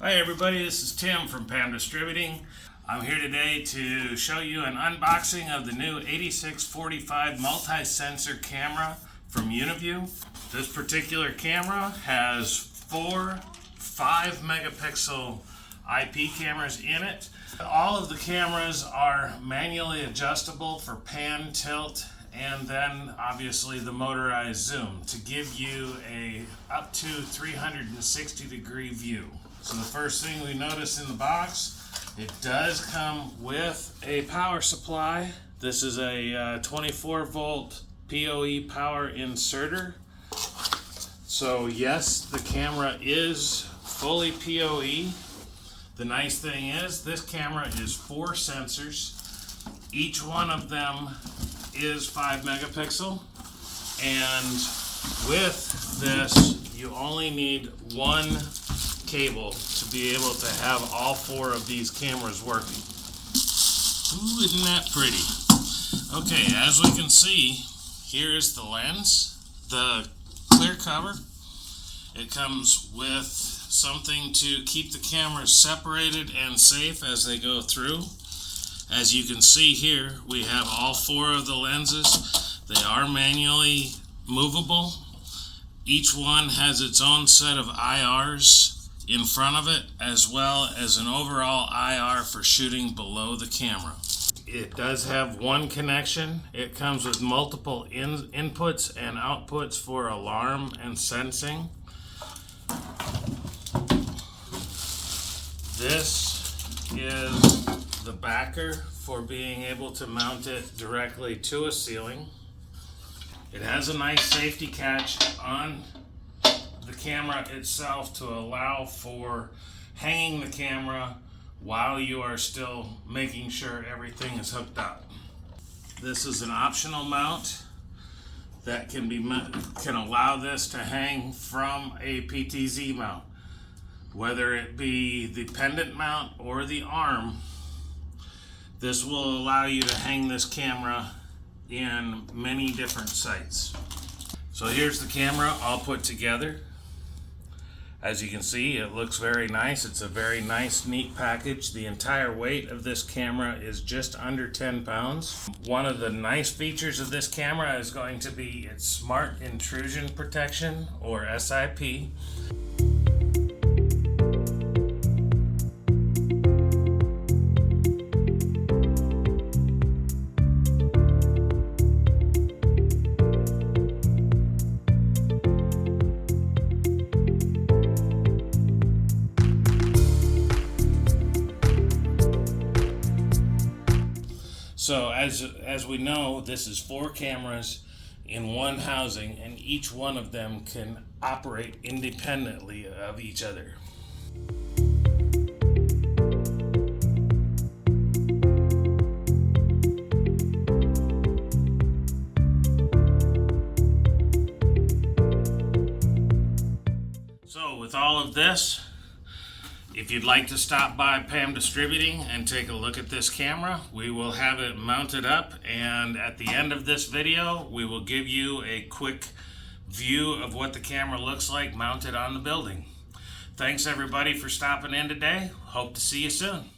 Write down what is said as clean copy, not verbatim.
Hi everybody, this is Tim from PAM Distributing. I'm here today to show you an unboxing of the new 8645 multi-sensor camera from Uniview. This particular camera has four 5-megapixel IP cameras in it. All of the cameras are manually adjustable for pan, tilt, and then obviously the motorized zoom to give you a up to 360-degree view. So the first thing we notice in the box, it does come with a power supply. This is a 24-volt PoE power inserter. So yes, the camera is fully PoE. The nice thing is this camera is 4 sensors. Each one of them is 5 megapixel. And with this, you only need one cable to be able to have all 4 of these cameras working. Ooh, isn't that pretty? Okay, as we can see, here is the lens, the clear cover. It comes with something to keep the cameras separated and safe as they go through. As you can see here, we have all 4 of the lenses. They are manually movable. Each one has its own set of IRs in front of it, as well as an overall IR for shooting below the camera. It does have one connection. It comes with multiple inputs and outputs for alarm and sensing. This is the backer for being able to mount it directly to a ceiling. It has a nice safety catch on the camera itself to allow for hanging the camera while you are still making sure everything is hooked up. This is an optional mount that can allow this to hang from a PTZ mount, whether it be the pendant mount or the arm. This will allow you to hang this camera in many different sites. So here's the camera all put together. As you can see, it looks very nice. It's a very nice, neat package. The entire weight of this camera is just under 10 pounds. One of the nice features of this camera is going to be its Smart Intrusion Protection, or SIP. So as we know, this is 4 cameras in one housing, and each one of them can operate independently of each other. So with all of this, if you'd like to stop by PAM Distributing and take a look at this camera, we will have it mounted up, and at the end of this video we will give you a quick view of what the camera looks like mounted on the building. Thanks everybody for stopping in today. Hope to see you soon.